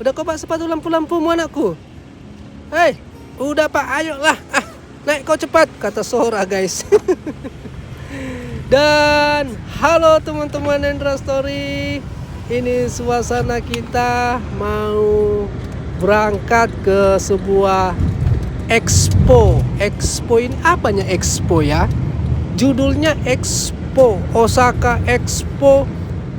Udah kau bawa sepatu lampu-lampumu anakku? Hei, udah pak, ayolah. Naik kau cepat, kata Sora guys. Dan halo teman-teman Hendra Story. Ini suasana kita mau berangkat ke sebuah expo. Expo ini apanya expo ya? Judulnya Expo, Osaka Expo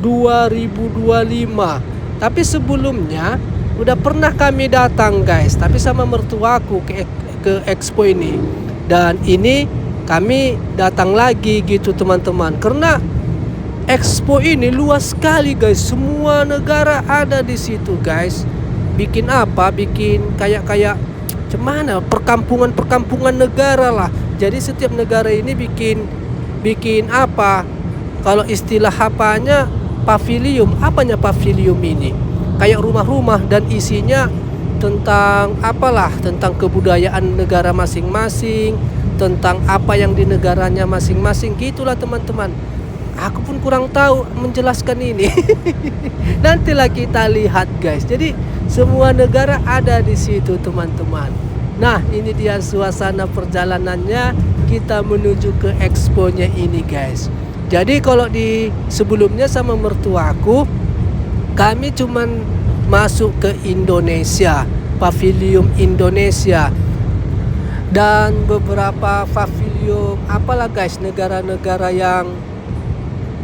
2025. Tapi sebelumnya udah pernah kami datang guys, tapi sama mertuaku ke expo ini. Dan ini kami datang lagi gitu teman-teman, karena expo ini luas sekali guys. Semua negara ada di situ guys. Bikin apa? Bikin kayak cemana? Perkampungan negara lah. Jadi setiap negara ini bikin apa? Kalau istilah apanya? Pavilium. Apanya pavilium ini? Kayak rumah-rumah dan isinya tentang apalah, tentang kebudayaan negara masing-masing, tentang apa yang di negaranya masing-masing gitulah teman-teman. Aku pun kurang tahu menjelaskan ini. Nantilah kita lihat guys. Jadi semua negara ada di situ teman-teman. Nah, ini dia suasana perjalanannya kita menuju ke expo-nya ini guys. Jadi kalau di sebelumnya sama mertuaku kami cuman masuk ke Indonesia, pavilium Indonesia, dan beberapa pavilium apalah guys, negara-negara yang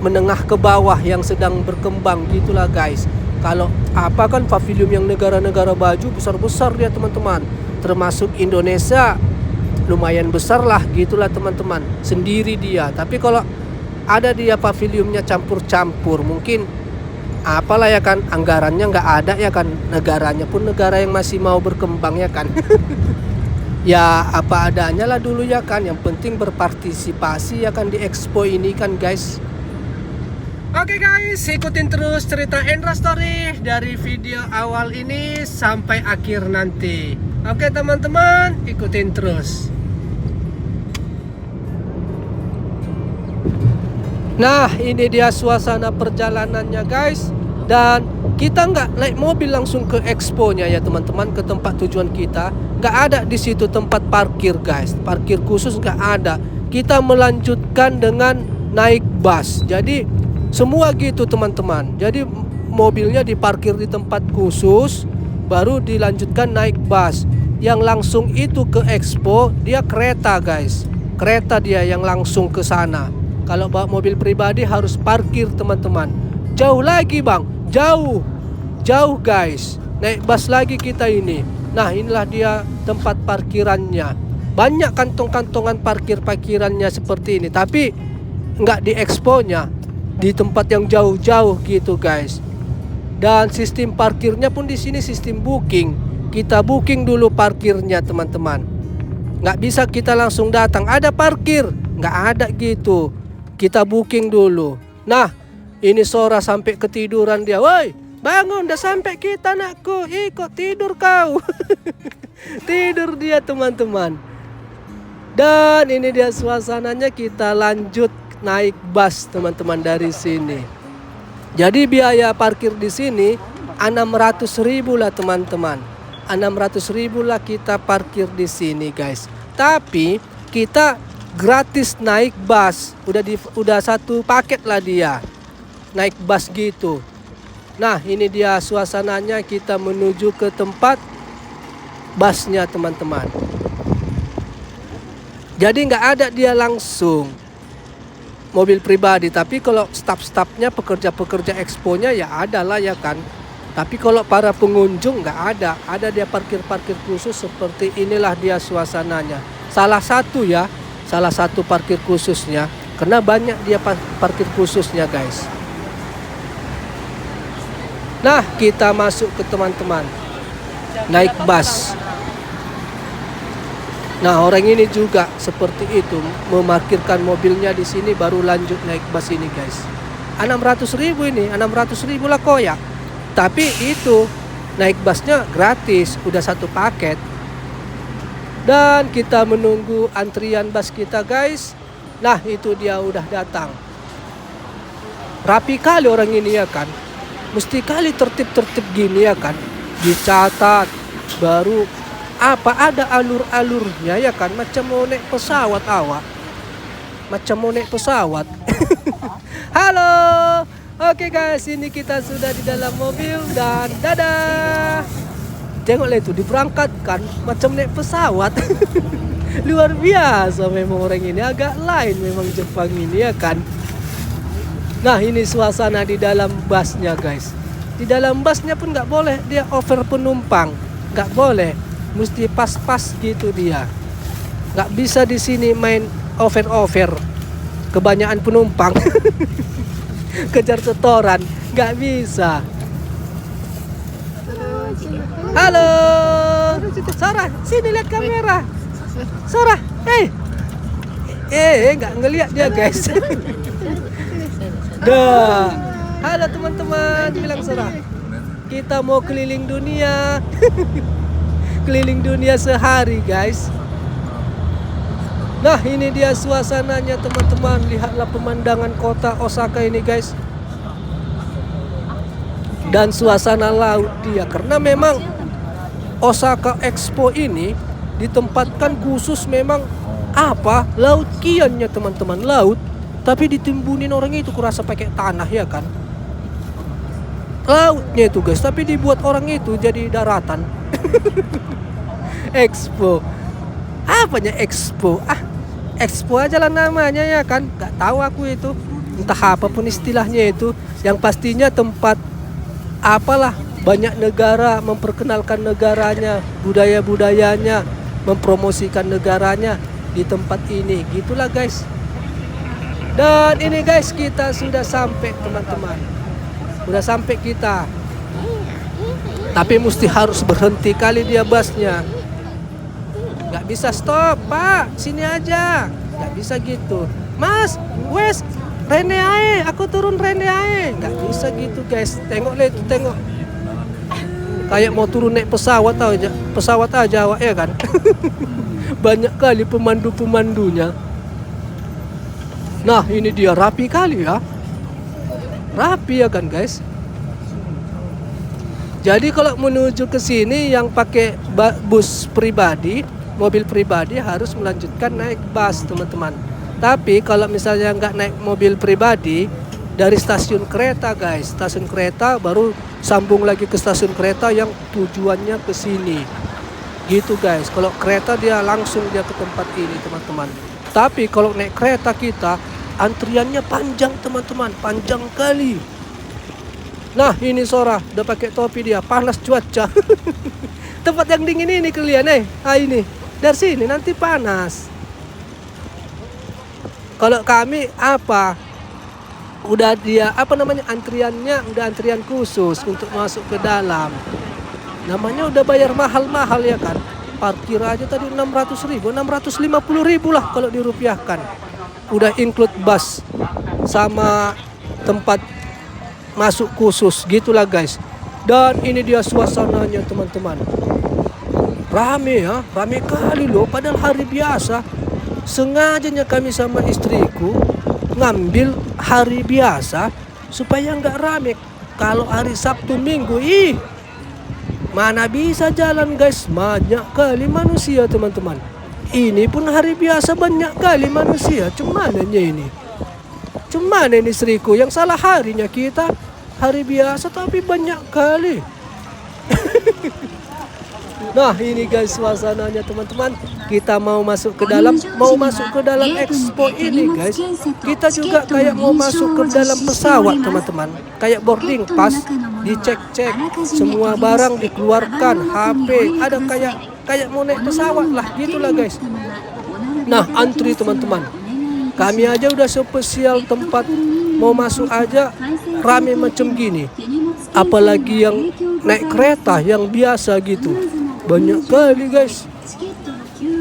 menengah ke bawah yang sedang berkembang gitulah guys. Kalau apa kan pavilium yang negara-negara baju besar-besar dia teman-teman, termasuk Indonesia lumayan besar lah gitulah teman-teman, sendiri dia. Tapi kalau ada dia paviliumnya campur-campur, mungkin apalah ya kan, anggarannya nggak ada ya kan, negaranya pun negara yang masih mau berkembang ya kan. Ya apa adanya lah dulu ya kan, yang penting berpartisipasi ya kan di expo ini kan guys. Oke guys, ikutin terus cerita Hendra Story dari video awal ini sampai akhir nanti. Oke teman-teman, ikutin terus. Nah, ini dia suasana perjalanannya guys. Dan kita nggak naik mobil langsung ke expo-nya ya teman-teman, ke tempat tujuan kita. Nggak ada di situ tempat parkir guys. Parkir khusus nggak ada. Kita melanjutkan dengan naik bus. Jadi semua gitu teman-teman. Jadi mobilnya diparkir di tempat khusus, baru dilanjutkan naik bus. Yang langsung itu ke expo, dia kereta guys. Kereta dia yang langsung ke sana. Kalau bawa mobil pribadi harus parkir teman-teman. Jauh lagi bang, jauh guys. Naik bus lagi kita ini. Nah inilah dia tempat parkirannya. Banyak kantong-kantongan parkirannya seperti ini. Tapi nggak di expo-nya, di tempat yang jauh-jauh gitu guys. Dan sistem parkirnya pun di sini sistem booking. Kita booking dulu parkirnya teman-teman. Nggak bisa kita langsung datang, ada parkir, nggak ada gitu. Kita booking dulu. Nah, ini Sora sampai ketiduran dia. Woi, bangun, udah sampai kita anakku. Kok tidur kau? Tidur dia teman-teman. Dan ini dia suasananya, kita lanjut naik bus teman-teman dari sini. Jadi biaya parkir di sini 600.000 lah teman-teman. 600.000 lah kita parkir di sini guys. Tapi kita gratis naik bus, udah satu paket lah dia naik bus gitu. Nah ini dia suasananya, kita menuju ke tempat busnya teman-teman. Jadi nggak ada dia langsung mobil pribadi, tapi kalau staff-staffnya, pekerja-pekerja expo-nya ya ada lah ya kan. Tapi kalau para pengunjung nggak ada, ada dia parkir khusus seperti inilah dia suasananya. Salah satu parkir khususnya, karena banyak dia parkir khususnya guys. Nah kita masuk ke teman-teman, naik bus. Nah orang ini juga seperti itu, memarkirkan mobilnya di sini baru lanjut naik bus ini guys. 600.000 ini, 600.000 lah koyak. Tapi itu naik busnya gratis, udah satu paket. Dan kita menunggu antrian bus kita guys. Nah itu dia udah datang. Rapi kali orang ini ya kan. Mesti kali tertib gini ya kan. dicatat, baru apa ada alur-alurnya ya kan, macam mau naik pesawat awak, macam mau naik pesawat. Halo, oke guys, ini kita sudah di dalam mobil dan dadah. Tengoklah itu diberangkatkan macam naik pesawat. Luar biasa memang orang ini, agak lain memang Jepang ini ya kan. Nah ini suasana di dalam busnya guys. Di dalam busnya pun nggak boleh dia over penumpang, nggak boleh, mesti pas-pas gitu dia. Nggak bisa di sini main over kebanyakan penumpang. Kejar setoran, nggak bisa. Halo, Sarah, sini lihat kamera. Sarah, nggak ngelihat dia guys. Dah, halo teman-teman, bilang Sarah. Kita mau keliling dunia. Keliling dunia sehari guys. Nah ini dia suasananya teman-teman. Lihatlah pemandangan kota Osaka ini guys. Dan suasana laut dia, karena memang Osaka Expo ini ditempatkan khusus memang apa, laut kiannya teman-teman, laut tapi ditimbunin orang itu, kurasa pakai tanah ya kan, lautnya itu guys, tapi dibuat orang itu jadi daratan. Expo, apanya Expo, Expo aja lah namanya ya kan, nggak tahu aku itu entah apapun istilahnya itu, yang pastinya tempat apalah, banyak negara memperkenalkan negaranya, budaya-budayanya, mempromosikan negaranya di tempat ini, gitulah guys. Dan ini guys, kita sudah sampai teman-teman, sudah sampai kita, tapi mesti harus berhenti kali dia busnya, nggak bisa stop pak, sini aja, nggak bisa gitu. Mas, wes Rene ae, aku turun Rene ae, nggak bisa gitu guys. Tengok lihat itu, tengok, kayak mau turun naik pesawat aja awak ya kan. Banyak kali pemandu-pemandunya. Nah ini dia, rapi kali ya, rapi ya kan guys. Jadi kalau menuju ke sini yang pakai bus pribadi, mobil pribadi, harus melanjutkan naik bus teman-teman. Tapi kalau misalnya nggak naik mobil pribadi, dari stasiun kereta guys, stasiun kereta baru sambung lagi ke stasiun kereta yang tujuannya ke sini. Gitu guys, kalau kereta dia langsung dia ke tempat ini teman-teman. Tapi kalau naik kereta kita, antriannya panjang teman-teman, panjang kali. Nah ini Sora, udah pakai topi dia, panas cuaca. Tempat yang dingin ini kalian ini, dari sini nanti panas. Kalau kami udah dia antriannya udah antrian khusus untuk masuk ke dalam. Namanya udah bayar mahal-mahal ya kan. Parkir aja tadi 600.000, 650.000 lah kalau dirupiahkan. Udah include bus sama tempat masuk khusus, gitulah guys. Dan ini dia suasananya teman-teman. Rame ya, rame kali loh, padahal hari biasa. Sengajanya kami sama istriku ngambil hari biasa supaya nggak rame. Kalau hari Sabtu Minggu, mana bisa jalan guys, banyak kali manusia teman-teman. Ini pun hari biasa banyak kali manusia. Cumananya ini, cuman ini istriku yang salah harinya, kita hari biasa tapi banyak kali. Nah ini guys suasananya teman-teman. Kita mau masuk ke dalam expo ini guys. Kita juga kayak mau masuk ke dalam pesawat teman-teman. Kayak boarding pass, dicek-cek semua barang dikeluarkan, HP, ada kayak mau naik pesawat lah, gitulah guys. Nah antri teman-teman. Kami aja udah spesial tempat mau masuk aja rame macam gini. Apalagi yang naik kereta yang biasa gitu. Banyak kali guys,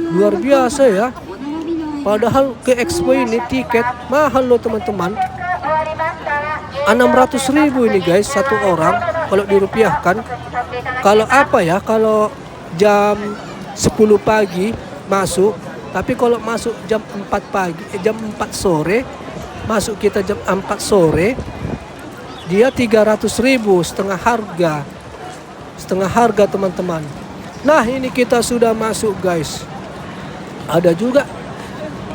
luar biasa ya. Padahal ke expo ini tiket mahal loh teman-teman, 600.000 ini guys satu orang kalau dirupiahkan. Kalau kalau jam 10 pagi masuk, tapi kalau masuk jam 4 pagi, jam 4 sore, masuk kita jam 4 sore, dia 300.000 setengah harga. setengah harga teman-teman. Nah ini kita sudah masuk guys. Ada juga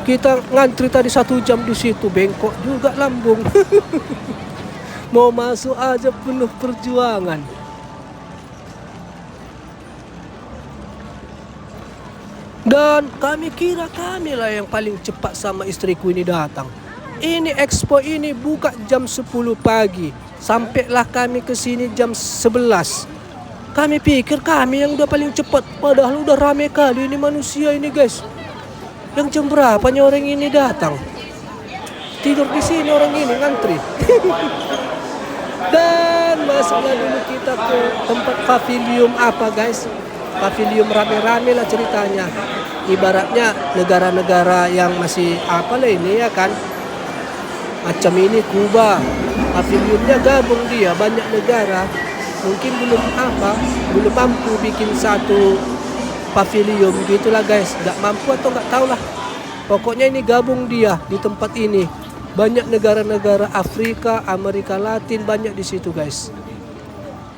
kita ngantri tadi 1 jam di situ, bengkok juga lambung. Mau masuk aja penuh perjuangan. Dan kami kira kamilah yang paling cepat sama istriku ini datang. Ini expo ini buka jam 10 pagi. Sampailah kami ke sini jam 11. Kami pikir kami yang udah paling cepat. Padahal udah rame kali ini manusia ini guys. Yang jam berapanya orang ini datang? Tidur di sini orang ini ngantri. Dan masuklah dulu kita ke tempat pavilion apa guys. Pavilion rame-rame lah ceritanya. Ibaratnya negara-negara yang masih apalah ini ya kan. Macam ini Kuba. Pavilionnya gabung dia banyak negara. Mungkin belum mampu bikin satu pavilion gitulah guys. Gak mampu atau gak tahu lah. Pokoknya ini gabung dia di tempat ini. Banyak negara-negara Afrika, Amerika Latin banyak di situ guys.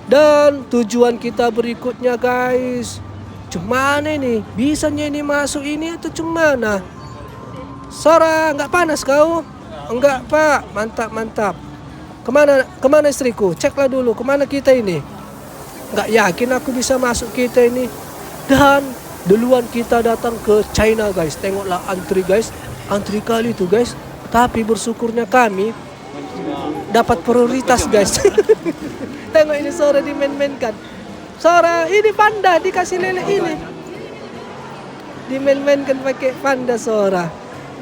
Dan tujuan kita berikutnya guys, cemana ini? Bisanya ini masuk ini atau cemana? Sora, nggak panas kau? Enggak pak, mantap. Kemana istriku? Ceklah dulu, kemana kita ini? Nggak yakin aku bisa masuk kita ini. Dan duluan kita datang ke China guys. Tengoklah antri guys, antri kali itu guys. Tapi bersyukurnya kami dapat prioritas guys. Tengok ini Sora dimain-mainkan. Sora, ini panda dikasih lele ini. Dimain-mainkan pakai panda Sora.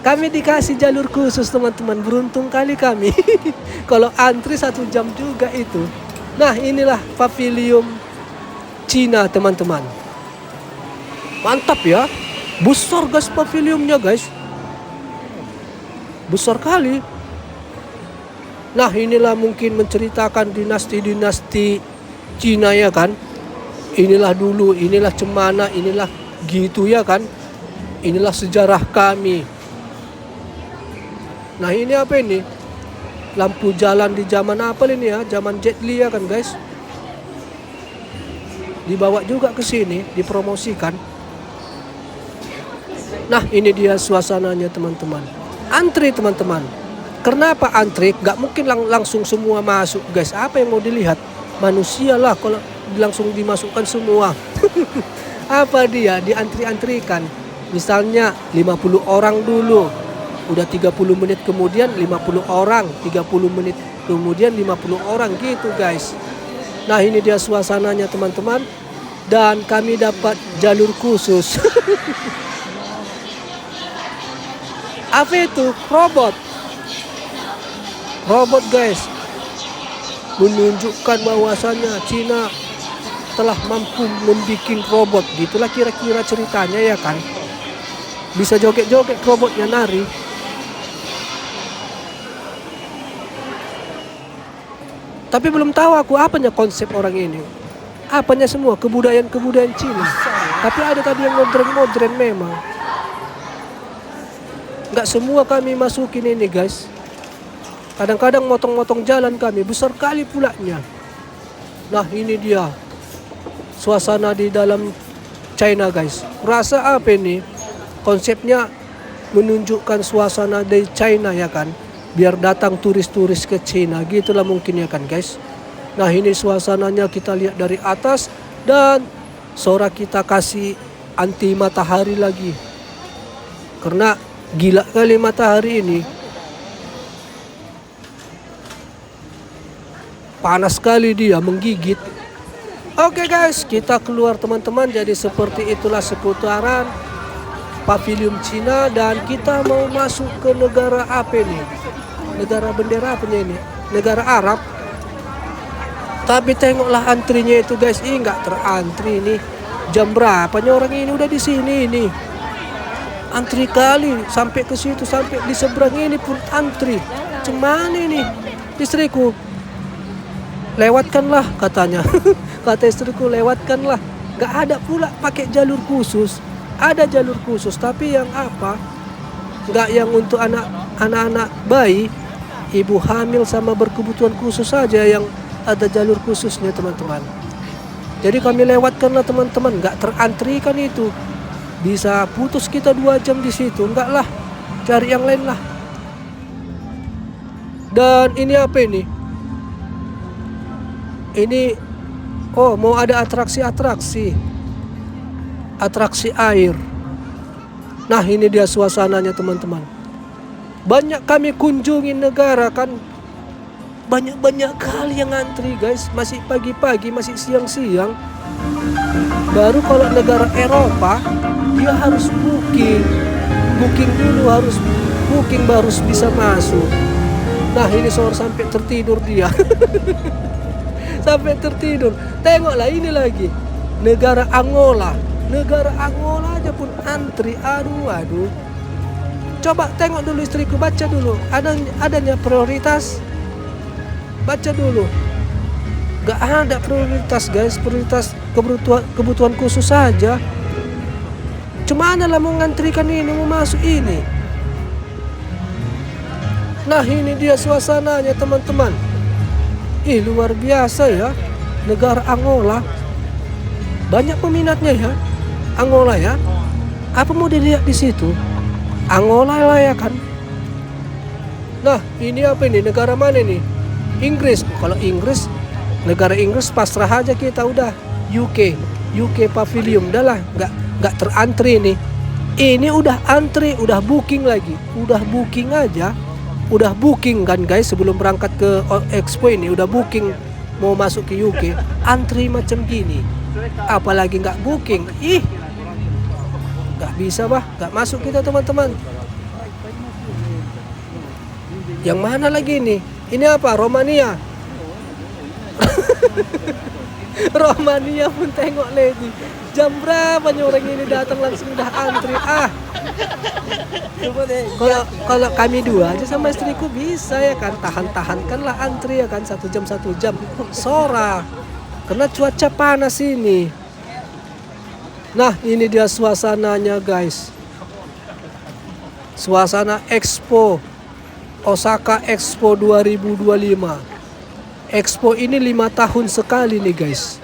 Kami dikasih jalur khusus teman-teman. Beruntung kali kami. Kalau antri 1 jam juga itu. Nah inilah pavilion Cina teman-teman. Mantap ya. Besar guys pavilionnya guys. Besar kali. Nah inilah mungkin menceritakan dinasti-dinasti Cina ya kan. Inilah dulu, inilah cemana, inilah gitu ya kan. Inilah sejarah kami. Nah ini apa ini? Lampu jalan di zaman apa ini ya? Zaman Jet Li ya kan guys. Dibawa juga ke sini, dipromosikan. Nah ini dia suasananya teman-teman. Antri teman-teman. Kenapa antri? Gak mungkin langsung semua masuk guys. Apa yang mau dilihat? Manusia lah kalau langsung dimasukkan semua. Apa dia? Diantri-antrikan. Misalnya 50 orang dulu. Udah 30 menit kemudian 50 orang. 30 menit kemudian 50 orang gitu guys. Nah ini dia suasananya teman-teman. Dan kami dapat jalur khusus. Apa itu? Robot guys, menunjukkan bahwasannya Cina telah mampu membuat robot. Gitulah kira-kira ceritanya ya kan. Bisa joget-joget robotnya, nari. Tapi belum tahu aku apanya konsep orang ini. Apanya semua kebudayaan Cina. Tapi ada tadi yang modern memang. Nggak semua kami masukin ini guys. Kadang-kadang motong-motong jalan kami, besar kali pulanya. Nah ini dia suasana di dalam China guys. Rasa apa ini? Konsepnya menunjukkan suasana di China ya kan. Biar datang turis-turis ke China, gitulah mungkin ya kan guys. Nah ini suasananya kita lihat dari atas. Dan Sora kita kasih anti matahari lagi. Karena gila kali matahari ini. Panas sekali dia, menggigit. Oke guys, kita keluar teman-teman. Jadi seperti itulah seputaran pavilion Cina. Dan kita mau masuk ke negara apa ini? Negara bendera apa ini? Negara Arab. Tapi tengoklah antrinya itu guys. Ih nggak terantri nih. Jam berapanya orang ini udah di sini ini? Antri kali sampai ke situ, sampai di seberang ini pun antri. Cuman ini istriku, lewatkanlah katanya. Kata istriku, lewatkanlah. Gak ada pula pakai jalur khusus. Ada jalur khusus tapi yang apa? Gak yang untuk anak-anak bayi, ibu hamil sama berkebutuhan khusus saja yang ada jalur khususnya teman-teman. Jadi kami lewat karena teman-teman nggak terantrikan itu. Bisa putus kita 2 jam di situ. Enggak lah, cari yang lain lah. Dan ini apa ini? Ini mau ada atraksi air. Nah, ini dia suasananya teman-teman. Banyak kami kunjungi negara kan, banyak kali yang antri guys. Masih pagi-pagi, masih siang-siang. Baru kalau negara Eropa dia harus booking dulu, harus booking baru bisa masuk. Nah, ini seorang sampai tertidur dia. Sampai tertidur. Tengoklah ini lagi. Negara Angola aja pun antri. Aduh. Coba tengok dulu istriku, baca dulu. Adanya prioritas. Baca dulu. Gak ada prioritas guys. Prioritas kebutuhan khusus saja. Cuma lah mau ngantrikan ini, mau masuk ini. Nah, ini dia suasananya teman-teman. Luar biasa ya. Negara Angola. Banyak peminatnya ya. Angola ya. Apa mau dilihat di situ? Angola lah ya kan. Nah, ini apa ini? Negara mana nih? Inggris. Kalau Inggris, negara Inggris pasrah aja kita udah. UK Pavilion udah lah, nggak terantri nih. Ini udah antri, udah booking lagi. Udah booking aja. Udah booking kan guys sebelum berangkat ke Expo ini, udah booking mau masuk ke UK, antri macam gini. Apalagi nggak booking, nggak bisa nggak masuk kita teman-teman. Yang mana lagi nih? Ini apa? Romania. Romania pun tengok lagi. Jam berapa nih orang ini datang langsung udah antri. Kalau kami 2 aja sama istriku bisa ya kan, tahan-tahankanlah antri ya kan, 1 jam sora karena cuaca panas ini. Nah, ini dia suasananya guys. Suasana Expo Osaka Expo 2025. Expo ini 5 tahun sekali nih guys.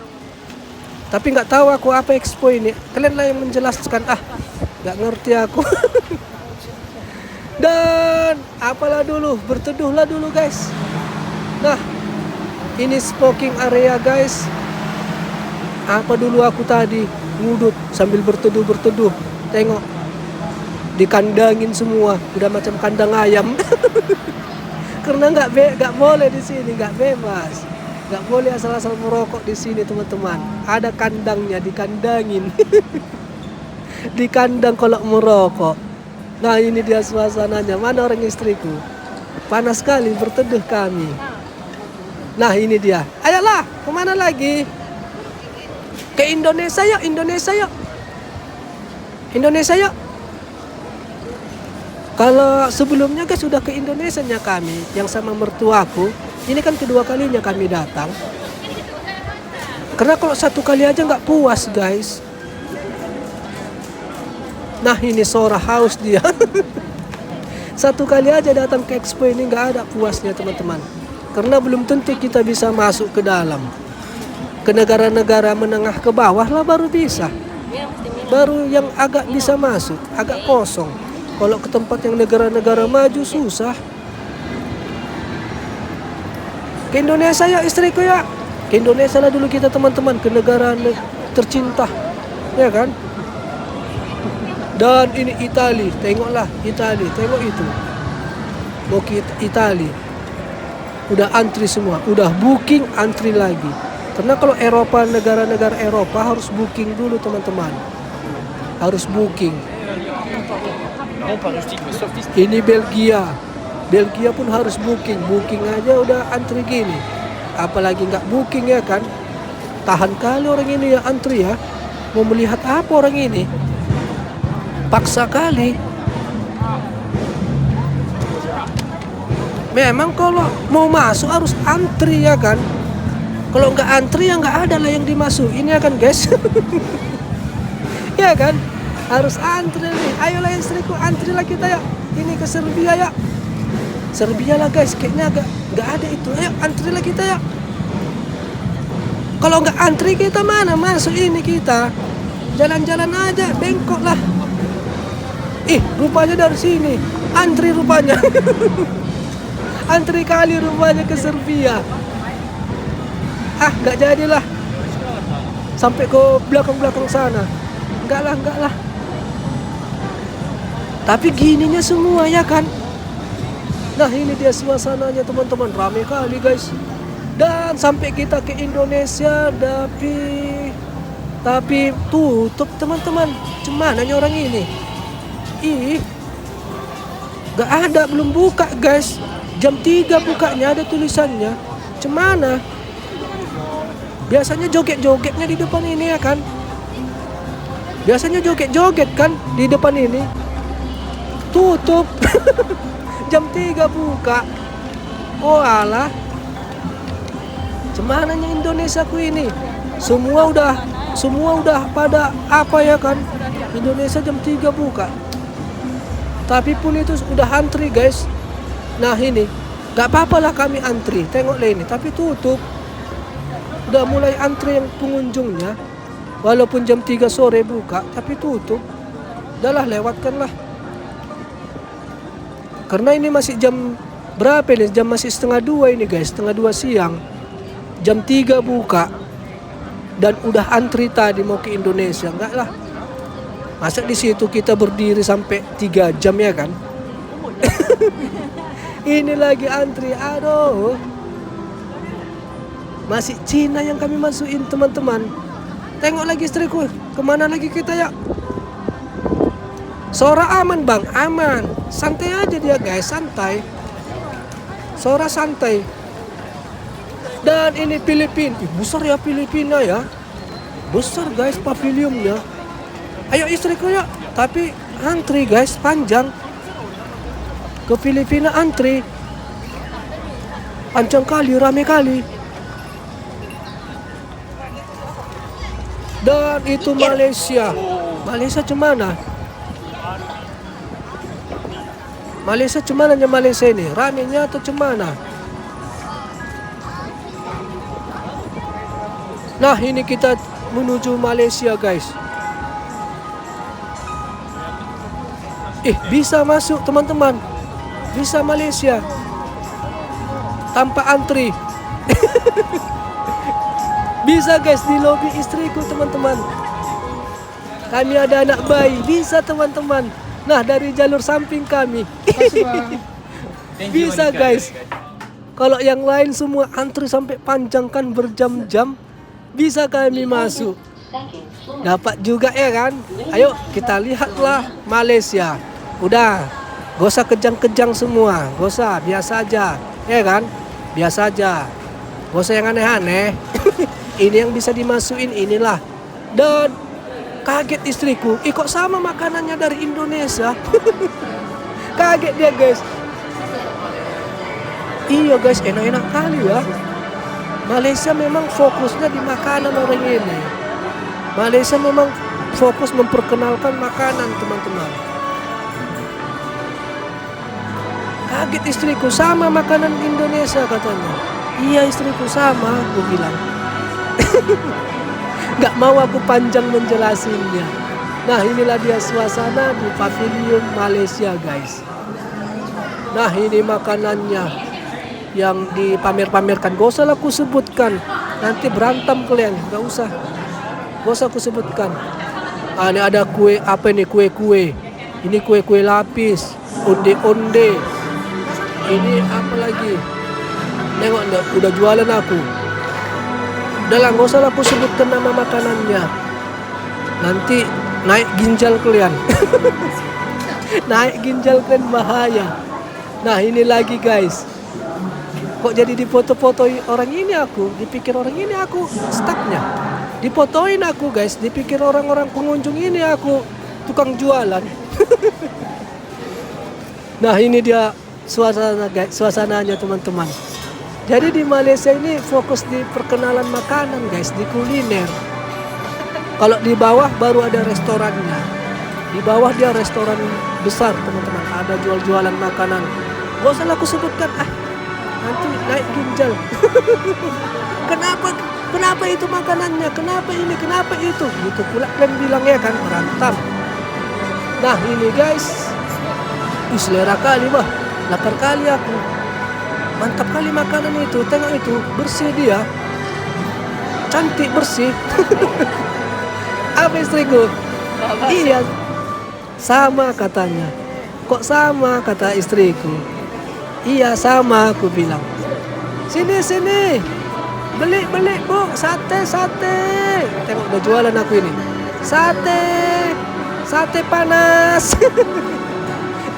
Tapi nggak tahu aku apa Expo ini. Kalian lah yang menjelaskan. Nggak ngerti aku. Dan apalah dulu, berteduhlah dulu guys. Nah, ini smoking area guys. Apa dulu aku tadi ngudut sambil berteduh. Tengok, dikandangin semua, udah macam kandang ayam. Karena nggak boleh di sini, nggak bebas, nggak boleh asal-asal merokok di sini teman-teman. Ada kandangnya, dikandangin. Di kandang kalau merokok. Nah, ini dia suasananya. Mana orang istriku? Panas sekali berteduh kami. Nah, ini dia. Ayolah, kemana lagi? Ke Indonesia yuk. Indonesia yuk. Kalau sebelumnya guys sudah ke Indonesianya kami, yang sama mertuaku. Ini kan kedua kalinya kami datang. Karena kalau 1 kali aja nggak puas guys. Nah, ini Sora House dia. 1 kali aja datang ke Expo ini nggak ada puasnya teman-teman. Karena belum tentu kita bisa masuk ke dalam. Ke negara-negara menengah ke bawah lah baru bisa. Baru yang agak bisa masuk, agak kosong. Kalau ke tempat yang negara-negara maju susah. Ke Indonesia ya istriku ya. Ke Indonesia lah dulu kita teman-teman, ke negara tercinta. Ya kan? Dan ini Itali, tengoklah Itali, tengok itu. Mau ke Itali. Udah antri semua, udah booking antri lagi. Karena kalau Eropa, negara-negara Eropa harus booking dulu teman-teman. Harus booking. Ini Belgia pun harus booking aja udah antri gini. Apalagi nggak booking ya kan. Tahan kali orang ini ya antri ya. Mau melihat apa orang ini? Paksa kali. Memang kalau mau masuk harus antri ya kan. Kalau nggak antri ya nggak ada lah yang dimasukin ya kan guys. Ya kan, harus antri nih. Ayolah istriku, antri lah kita ya. Ini ke Serbia ya. Serbia lah guys, kayaknya nggak ada itu. Ayo antri lah kita ya. Kalau nggak antri kita mana masuk ini kita? Jalan-jalan aja, bengkok lah. Rupanya dari sini. Antri rupanya. Antri kali rupanya ke Serbia. Nggak jadilah. Sampai ke belakang-belakang sana. Enggak lah. Tapi gininya semua ya kan. Nah ini dia suasananya teman-teman. Ramai kali guys. Dan sampai kita ke Indonesia tapi tutup teman-teman. Cuman hanya orang ini. Gak ada, belum buka guys. Jam 3 bukanya, ada tulisannya. Cemana? Biasanya joget-jogetnya di depan ini ya kan. Biasanya joget-joget kan di depan ini. Tutup. Jam 3 buka. Oh alah. Cemananya Indonesia ku ini. Semua udah pada apa ya kan. Indonesia jam 3 buka. Tapi pun itu udah antri guys. Nah ini, gak apa-apa lah kami antri. Tengok lah ini, tapi tutup. Udah mulai antri yang pengunjungnya. Walaupun jam 3 sore buka, tapi tutup. Udahlah, lewatkan lah. Karena ini masih jam berapa ini? Jam masih 1:30 ini guys, 1:30 siang. Jam 3 buka. Dan udah antri tadi mau ke Indonesia. Enggak lah. Masa di situ kita berdiri sampai 3 jam ya kan? Ini lagi antri, aduh. Masih Cina yang kami masukin teman-teman. Tengok lagi istriku, kemana lagi kita ya? Sora aman bang, aman. Santai aja dia guys, santai. Sora santai. Dan ini Filipina, besar ya Filipina ya. Besar guys pavilionnya. Ayo istriku ya, tapi antri guys, panjang. Ke Filipina antri. Panjang kali, rame kali. Dan itu Malaysia. Malaysia cemana? Malaysia cemana Malaysia ini? Ramenya atau cemana? Nah ini kita menuju Malaysia guys. Bisa masuk teman-teman. Bisa Malaysia tanpa antri. Bisa guys di lobi istriku teman-teman. Kami ada anak bayi. Bisa teman-teman. Nah dari jalur samping kami. Bisa guys. Kalau yang lain semua antri sampai panjang kan berjam-jam. Bisa kami masuk. Dapat juga ya kan. Ayo kita lihatlah Malaysia. Udah, gak usah kejang-kejang semua. Gak usah, biasa aja. Ya kan, biasa aja. Gak usah yang aneh-aneh. Ini yang bisa dimasukin inilah. Dan kaget istriku, kok sama makanannya dari Indonesia. Kaget dia guys. Iya guys, enak-enak kali ya. Malaysia memang fokusnya di makanan orang ini. Malaysia memang fokus memperkenalkan makanan teman-teman. Kaget istriku, sama makanan Indonesia katanya. Iya istriku sama, aku bilang. Gak mau aku panjang menjelasinnya. Nah inilah dia suasana di pavilion Malaysia guys. Nah ini makanannya yang dipamer-pamerkan. Gak usah aku sebutkan, nanti berantem kalian. Gak usah aku sebutkan. Ini ada kue, apa ini kue-kue. Ini kue-kue lapis, onde-onde. Ini apa lagi? Nengok enggak, udah jualan aku. Udah lah, gak usah aku sebutkan nama makanannya. Nanti naik ginjal kalian. Naik ginjal kalian bahaya. Nah ini lagi guys. Kok jadi difoto-fotoin orang ini aku? Dipikir orang ini aku stafnya. Difotoin aku guys. Dipikir orang-orang pengunjung ini aku tukang jualan. Nah ini dia suasananya teman-teman. Jadi di Malaysia ini fokus di perkenalan makanan guys, di kuliner. Kalau di bawah baru ada restorannya. Di bawah dia restoran besar teman-teman. Ada jual-jualan makanan. Gak usah aku sebutkan, nanti naik ginjal. kenapa itu makanannya, kenapa ini, kenapa itu, gitu pula kalian bilang ya kan, berantem. Nah ini guys, selera kali bah, lapar kali aku, mantap kali makanan itu, tengok itu, bersih dia, cantik bersih. Apa istriku? Iya, sama katanya. Kok sama, kata istriku. Iya sama, aku bilang. Sini beli bu, sate. Tengok udah jualan aku ini, sate panas.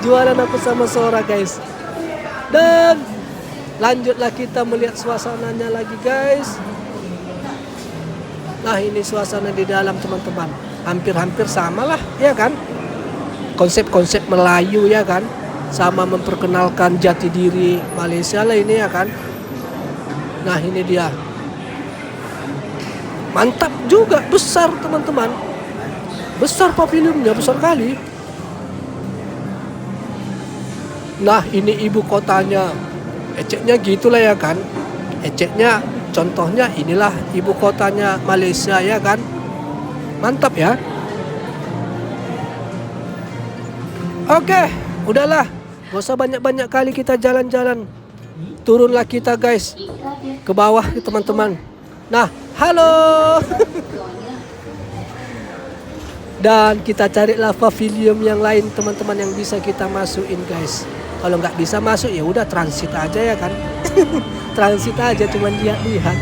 Jualan aku sama Sora guys. Dan lanjutlah kita melihat suasananya lagi guys. Nah ini suasana di dalam teman-teman, hampir sama lah ya kan, konsep Melayu ya kan, sama memperkenalkan jati diri Malaysia lah ini ya kan. Nah ini dia, mantap juga, besar teman-teman, besar pavilionnya, besar kali. Nah ini ibu kotanya, eceknya gitulah ya kan, eceknya contohnya inilah ibu kotanya Malaysia ya kan, mantap ya. Oke, udahlah, gak usah banyak-banyak kali kita jalan-jalan, turunlah kita guys ke bawah teman-teman. Nah halo. Dan kita carilah pavilion yang lain teman-teman yang bisa kita masukin guys. Kalau nggak bisa masuk ya udah transit aja ya kan. Transit aja, cuman lihat.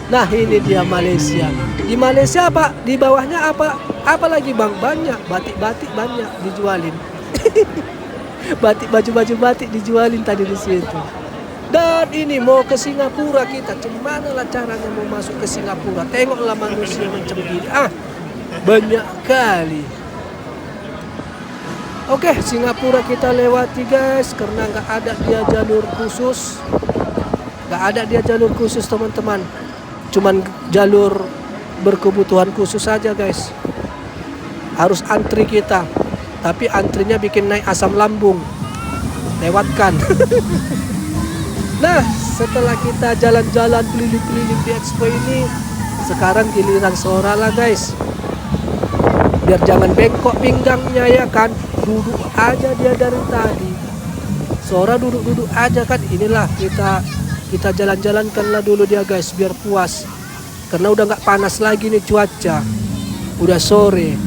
Nah ini dia Malaysia. Di Malaysia apa? Di bawahnya apa lagi bang? Banyak batik banyak dijualin. Batik, baju batik dijualin tadi di situ. Dan ini mau ke Singapura kita. Gimana lah caranya mau masuk ke Singapura? Tengoklah manusia macam gini. Banyak kali. Oke, Singapura kita lewati guys, karena nggak ada dia jalur khusus. Nggak ada dia jalur khusus teman-teman. Cuman jalur berkebutuhan khusus saja guys. Harus antri kita. Tapi antrinya bikin naik asam lambung. Lewatkan. Nah, setelah kita jalan-jalan keliling-keliling di expo ini, sekarang giliran Sora lah guys. Biar jangan bengkok pinggangnya ya kan, duduk aja dia dari tadi. Sora duduk aja kan. Inilah kita jalan-jalankanlah dulu dia guys, biar puas. Karena udah nggak panas lagi nih cuaca, udah sore.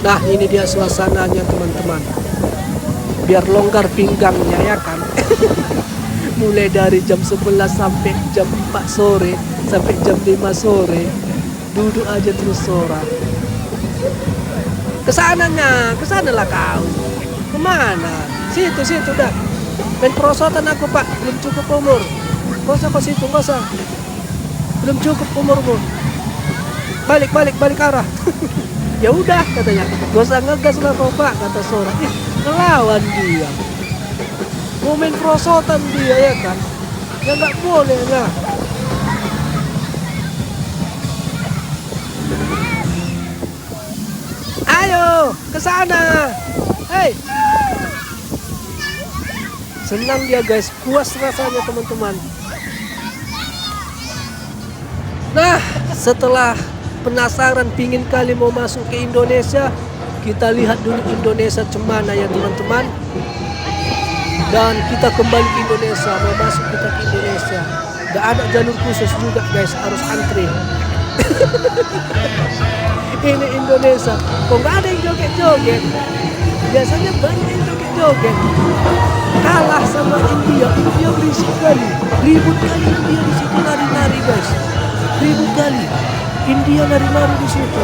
Nah ini dia suasananya teman-teman, biar longgar pinggangnya ya kan. Mulai dari jam 11 sampai jam 4 sore, sampai jam 5 sore, duduk aja terus Sora. Kesanalah kau. Kemana? Situ dah. Main perosotan aku pak, belum cukup umur. Gak usah ke situ, gak usah. Belum cukup umurmu. Balik arah. Ya udah katanya, gak usah ngegas lah kau pak, kata Sora. Ngelawan dia. Mau main perosotan dia ya kan. Ya gak boleh lah. Ayo ke sana. Hei. Senang dia guys, puas rasanya teman-teman. Nah, setelah penasaran pingin kali mau masuk ke Indonesia, kita lihat dulu Indonesia cemana ya teman-teman. Dan kita kembali ke Indonesia, mau masuk kita ke Indonesia. Gak ada jalur khusus juga guys, harus antri. Ini Indonesia, kok gak ada yang joget-joget? Biasanya banyak yang joget-joget. Kalah sama India berisik kali, ribut kali India di situ nari-nari guys, ribut kali India nari-nari di situ.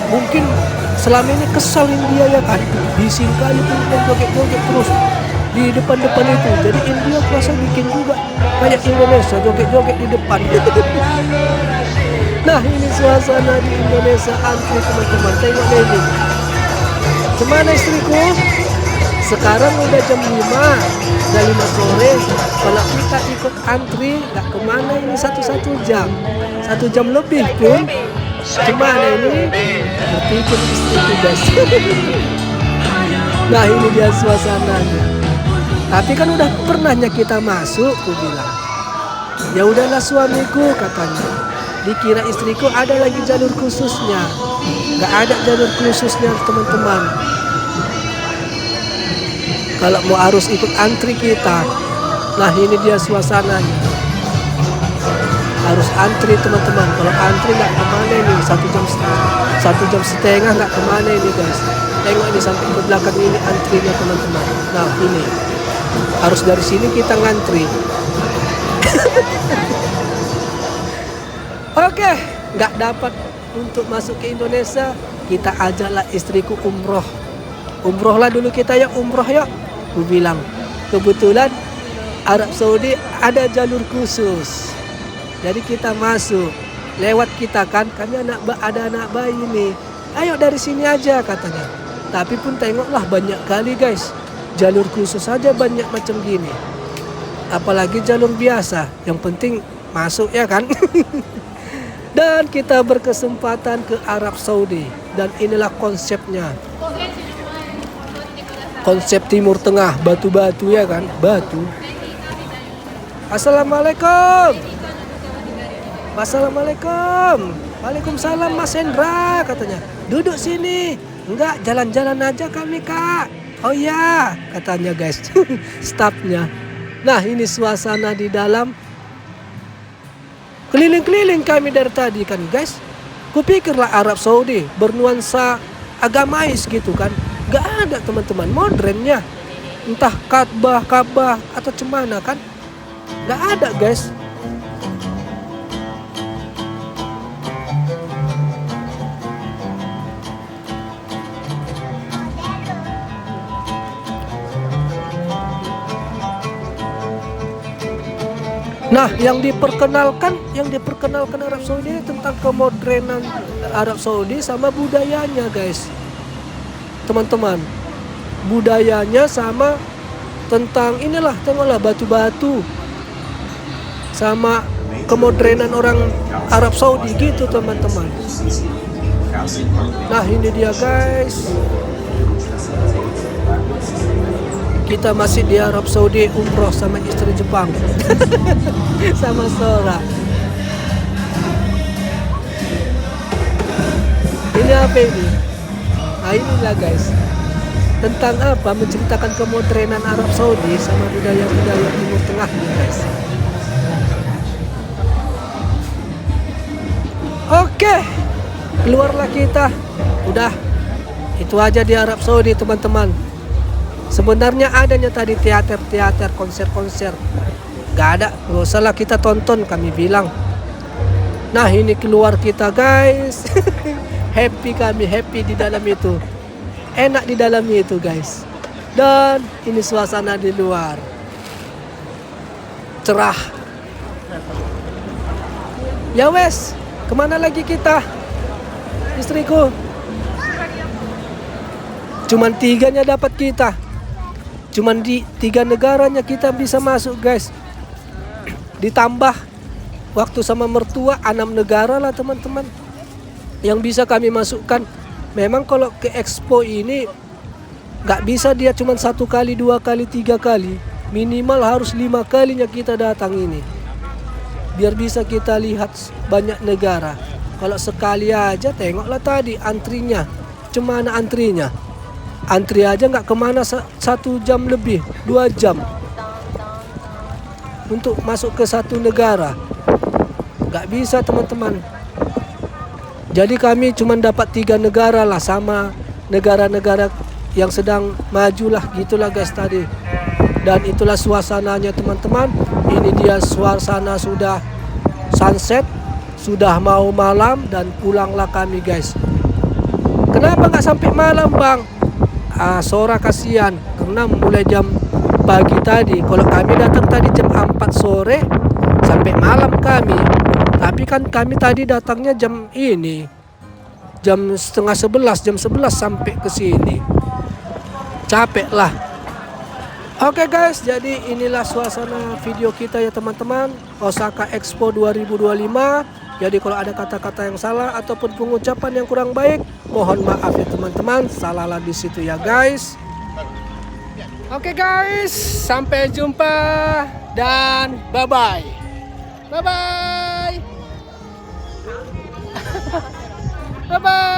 Mungkin selama ini kesal India ya kan, bising kali tuh joget-joget terus di depan itu. Jadi India kuasa bikin juga kayak Indonesia joget-joget di depan. Nah ini suasana di Indonesia antri teman-teman, tengok ini. Gimana istriku? Sekarang udah jam 5, udah 5 sore. Kalau kita ikut antri, gak kemana ini 1 jam. 1 jam lebih pun. Gimana ini? Berpikir istriku guys. Nah ini dia suasananya. Tapi kan udah pernahnya kita masuk, aku bilang. Ya udahlah suamiku katanya. Dikira istriku ada lagi jalur khususnya. Nggak ada jalur khususnya teman-teman. Kalau mau harus ikut antri kita. Nah ini dia suasananya. Harus antri teman-teman. Kalau antri nggak kemana nih, 1 jam setengah nggak kemana ini guys. Tengok ini sampai ke belakang ini antrinya teman-teman. Nah ini harus dari sini kita ngantri. Oke, nggak dapat untuk masuk ke Indonesia, kita ajaklah istriku umroh. Umroh lah dulu kita ya, umroh yuk. Aku bilang kebetulan Arab Saudi ada jalur khusus. Jadi kita masuk, lewat kita kan, kami ada anak bayi nih. Ayo dari sini aja katanya. Tapi pun tengoklah banyak kali guys, jalur khusus saja banyak macam gini. Apalagi jalur biasa, yang penting masuk ya kan. Dan kita berkesempatan ke Arab Saudi. Dan inilah konsepnya. Konsep Timur Tengah, batu-batu ya kan, batu. Assalamualaikum. Assalamualaikum. Waalaikumsalam Mas Hendra katanya. Duduk sini. Enggak, jalan-jalan aja kami kak. Oh iya katanya guys. Stafnya. Nah ini suasana di dalam. Keliling-keliling kami dari tadi kan guys. Kupikirlah Arab Saudi bernuansa agamais gitu kan. Gak ada teman-teman, modernnya. Entah Ka'bah atau cemana kan. Gak ada guys. Nah, yang diperkenalkan Arab Saudi tentang kemodernan Arab Saudi sama budayanya, guys. Teman-teman, budayanya sama tentang inilah, tengoklah batu-batu. Sama kemodernan orang Arab Saudi gitu, teman-teman. Nah, ini dia, guys. Kita masih di Arab Saudi umroh sama istri Jepang. Sama Sora. Ini apa ini? Nah inilah guys. Tentang apa? Menceritakan kemodernan Arab Saudi sama budaya-budaya Timur Tengah guys. Oke. Keluarlah kita. Udah. Itu aja di Arab Saudi teman-teman. Sebenarnya adanya tadi teater, konser. Gak ada, gak usahlah kita tonton, kami bilang. Nah ini keluar kita guys. Happy di dalam itu. Enak di dalam itu guys. Dan ini suasana di luar. Cerah. Ya wes, kemana lagi kita? Istriku. Cuman 3-nya dapat kita. Cuman di 3 negaranya kita bisa masuk guys. Ditambah waktu sama mertua 6 negara lah teman-teman yang bisa kami masukkan. Memang kalau ke Expo ini gak bisa dia cuma 1 kali, 2 kali, 3 kali. Minimal harus 5 kalinya kita datang ini. Biar bisa kita lihat banyak negara. Kalau sekali aja tengoklah tadi antrinya. Cemana antrinya? Antri aja nggak kemana 1 jam lebih, 2 jam untuk masuk ke satu negara. Nggak bisa teman-teman. Jadi kami cuma dapat 3 negara lah sama negara-negara yang sedang maju lah gitulah guys tadi. Dan itulah suasananya teman-teman. Ini dia suasana sudah sunset, sudah mau malam dan pulanglah kami guys. Kenapa nggak sampai malam bang? Sora kasihan karena mulai jam pagi tadi. Kalau kami datang tadi jam 4 sore sampai malam kami. Tapi kan kami tadi datangnya jam 10:30, jam 11 sampai ke sini. Capek lah. Oke guys, jadi inilah suasana video kita ya teman-teman. Osaka Expo 2025. Jadi kalau ada kata-kata yang salah ataupun pengucapan yang kurang baik, mohon maaf ya teman-teman. Salahlah di situ ya guys. Oke guys, sampai jumpa dan bye-bye. Bye bye. Bye bye.